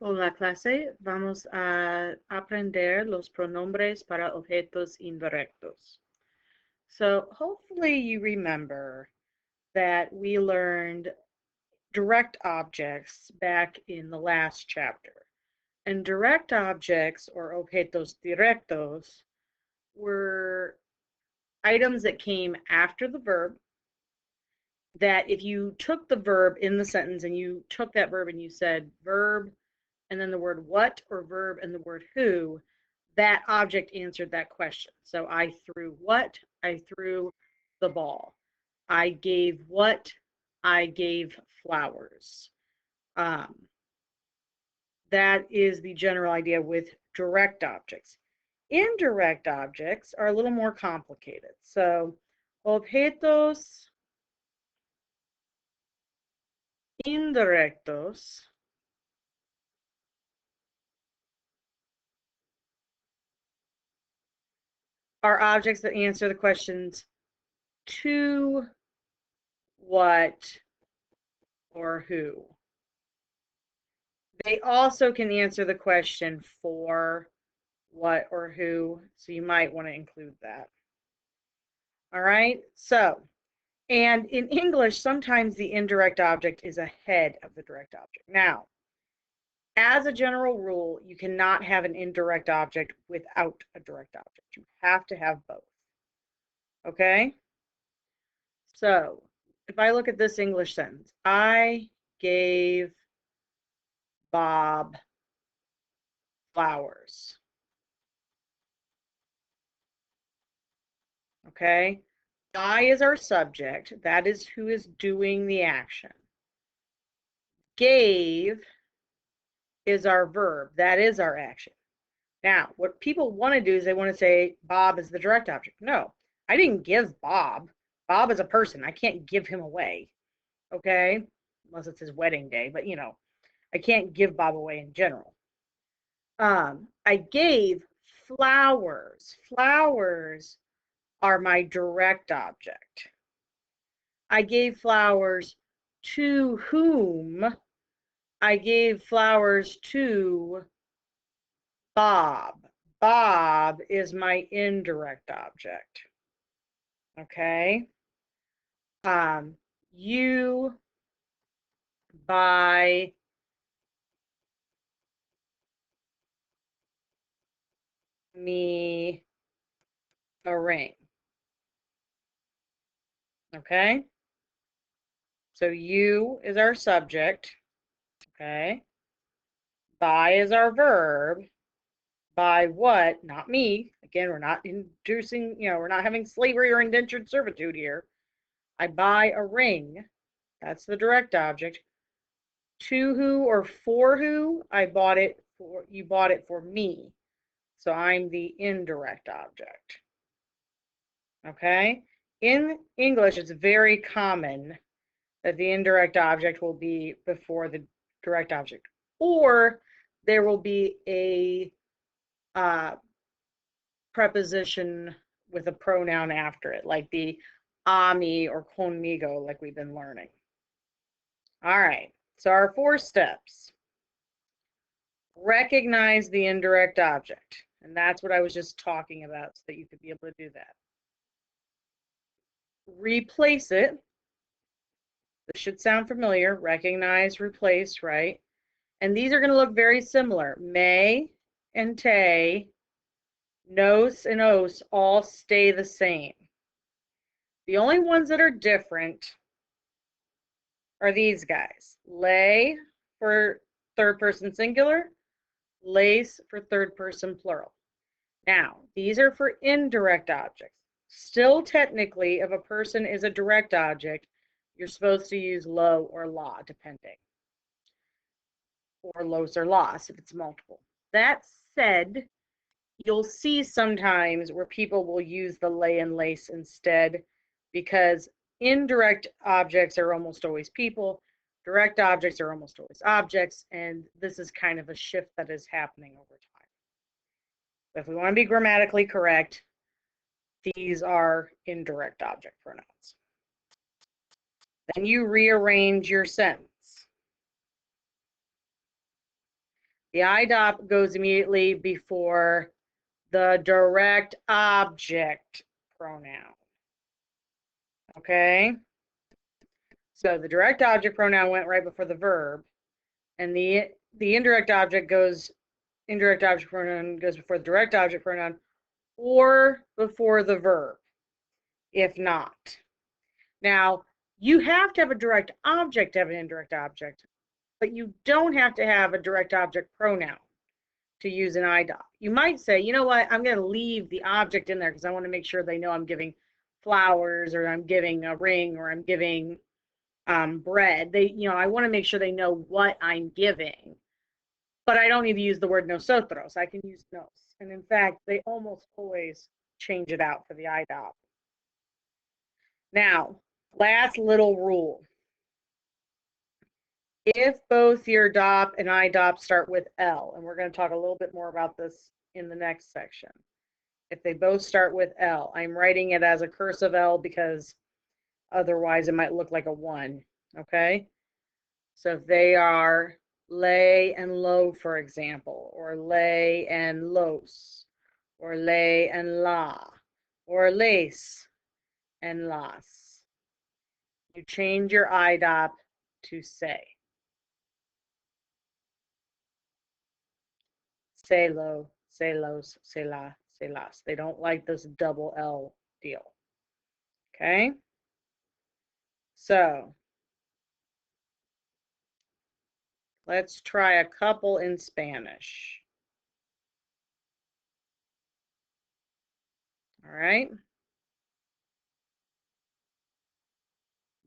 Hola clase, vamos a aprender los pronombres para objetos indirectos. So hopefully you remember that we learned direct objects back in the last chapter. And direct objects, or objetos directos, were items that came after the verb, that if you took the verb in the sentence and you took that verb and you said verb and then the word what, or verb and the word who, that object answered that question. So I threw what? I threw the ball. I gave what? I gave flowers. That is the general idea with direct objects. Indirect objects are a little more complicated. So objetos indirectos are objects that answer the questions to, what, or who. They also can answer the question for, what, or who, so you might want to include that. All right, so, and in English, sometimes the indirect object is ahead of the direct object. Now, as a general rule, you cannot have an indirect object without a direct object. You have to have both. Okay? So, if I look at this English sentence, I gave Bob flowers. Okay? I is our subject. That is who is doing the action. Gave is our verb. That is our action. Now, what people want to do is they want to say Bob is the direct object. No, I didn't give Bob. Bob is a person. I can't give him away. Okay? Unless it's his wedding day, but you know, I can't give Bob away in general. I gave flowers. Flowers are my direct object. I gave flowers to whom? I gave flowers to Bob. Bob is my indirect object. Okay. You buy me a ring. Okay. So you is our subject. Okay. Buy is our verb. Buy what? Not me. Again, we're not inducing, we're not having slavery or indentured servitude here. I buy a ring. That's the direct object. To who or for who? I bought it for, you bought it for me. So I'm the indirect object. Okay? In English, it's very common that the indirect object will be before the direct object, or there will be a preposition with a pronoun after it, like the a mí or conmigo, like we've been learning. All right, so our 4 steps. Recognize the indirect object, and that's what I was just talking about, so that you could be able to do that. Replace it. This should sound familiar. Recognize, replace, right? And these are going to look very similar. May and te, nos and os all stay the same. The only ones that are different are these guys. Lay for third person singular, lace for third person plural. Now, these are for indirect objects. Still technically, if a person is a direct object, you're supposed to use lo or la, depending. Or los or las if it's multiple. That said, you'll see sometimes where people will use the lay and lace instead, because indirect objects are almost always people, direct objects are almost always objects, and this is kind of a shift that is happening over time. But if we want to be grammatically correct, these are indirect object pronouns. Then you rearrange your sentence. The IDOP goes immediately before the direct object pronoun. Okay? So the direct object pronoun went right before the verb, and the indirect object pronoun goes before the direct object pronoun or before the verb, if not. Now, you have to have a direct object to have an indirect object, but you don't have to have a direct object pronoun to use an IDOP. You might say, you know what, I'm going to leave the object in there because I want to make sure they know I'm giving flowers, or I'm giving a ring, or I'm giving bread. I want to make sure they know what I'm giving, but I don't need to use the word nosotros. I can use nos. And in fact, they almost always change it out for the IDOP. Now, last little rule. If both your DOP and IDOP start with L, and we're going to talk a little bit more about this in the next section. If they both start with L, I'm writing it as a cursive L because otherwise it might look like a 1, okay? So if they are lay and low, for example, or lay and los, or lay and la, or lace and las, you change your IDOP to say. Say lo, say los, say la, say las. They don't like this double L deal. Okay? So let's try a couple in Spanish. All right.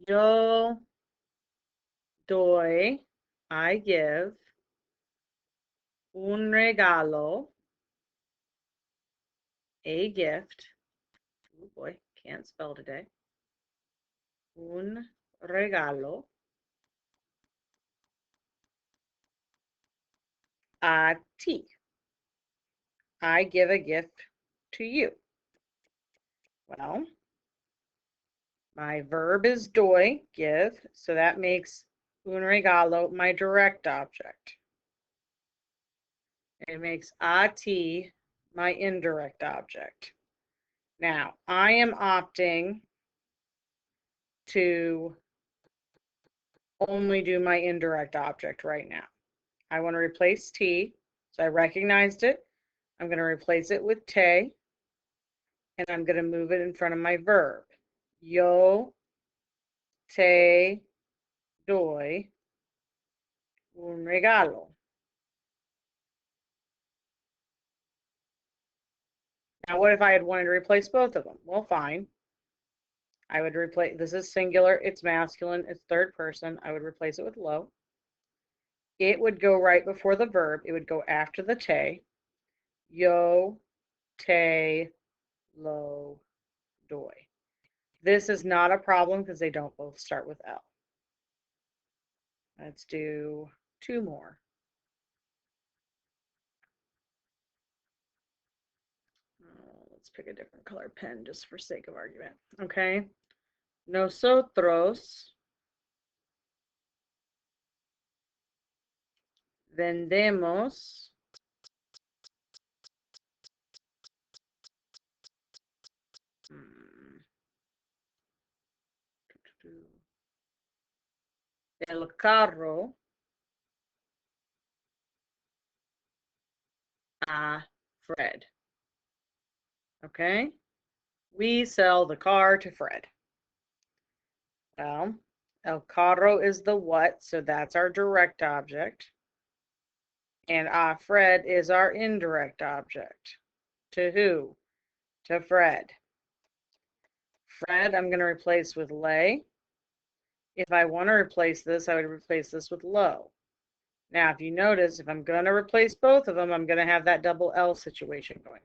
Yo doy, I give, un regalo, a gift. Oh boy, can't spell today. Un regalo a ti. I give a gift to you. Well, my verb is doy, give, so that makes un regalo my direct object. It makes a ti my indirect object. Now, I am opting to only do my indirect object right now. I want to replace T, so I recognized it. I'm going to replace it with te, and I'm going to move it in front of my verb. Yo te doy un regalo. Now, what if I had wanted to replace both of them? Well, fine. I would replace, this is singular, it's masculine, it's third person. I would replace it with lo. It would go right before the verb. It would go after the te. Yo te lo doy. This is not a problem because they don't both start with L. Let's do 2 more. Let's pick a different color pen just for sake of argument. Okay. Nosotros vendemos el carro a Fred. Okay. We sell the car to Fred. Well, el carro is the what, so that's our direct object. And a Fred is our indirect object. To who? To Fred. Fred, I'm going to replace with lay. If I want to replace this, I would replace this with low. Now, if you notice, if I'm going to replace both of them, I'm going to have that double L situation going on.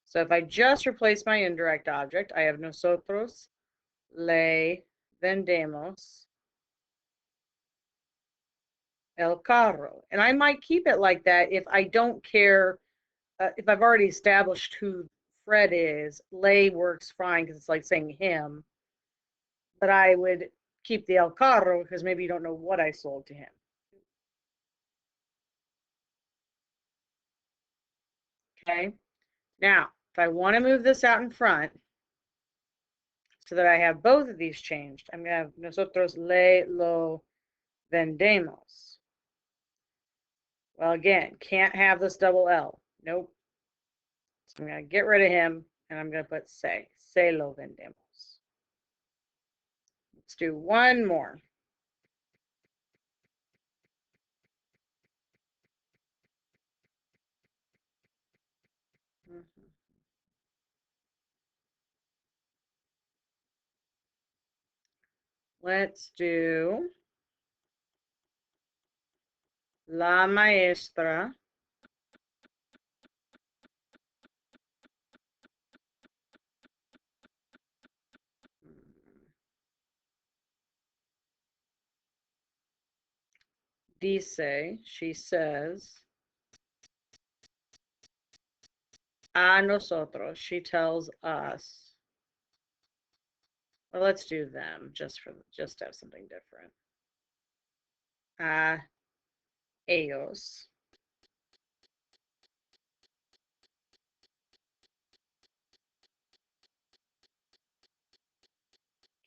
So if I just replace my indirect object, I have nosotros le vendemos el carro. And I might keep it like that if I don't care, if I've already established who Fred is. Lay works fine because it's like saying him. But I would keep the el carro because maybe you don't know what I sold to him. Okay. Now, if I want to move this out in front so that I have both of these changed, I'm going to have nosotros lo vendemos. Well, again, can't have this double L. Nope. So I'm going to get rid of him, and I'm going to put se lo vendemos. Let's do one more. Let's do la maestra dice, she says, a nosotros, she tells us. Well, let's do them just to have something different. A ellos.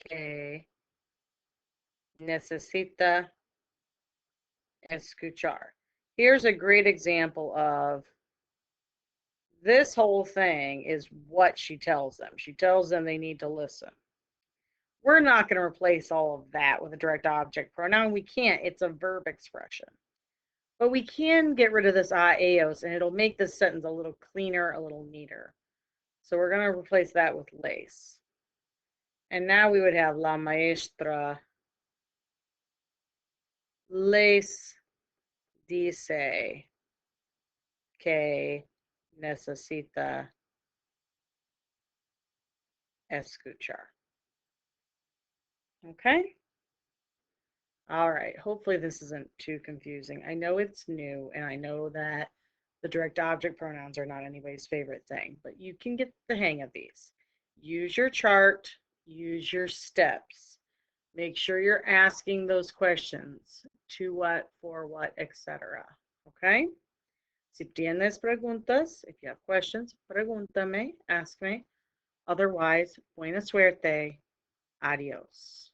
Que necesita escuchar. Here's a great example of this whole thing is what she tells them. She tells them they need to listen. We're not going to replace all of that with a direct object pronoun. We can't. It's a verb expression. But we can get rid of this a ellos, and it'll make this sentence a little cleaner, a little neater. So we're going to replace that with les. And now we would have la maestra les dice que necesita escuchar. Okay? All right. Hopefully this isn't too confusing. I know it's new, and I know that the direct object pronouns are not anybody's favorite thing, but you can get the hang of these. Use your chart, use your steps. Make sure you're asking those questions. To what, for what, etc. Okay? Si tienes preguntas, if you have questions, pregúntame, ask me. Otherwise, buena suerte. Adios.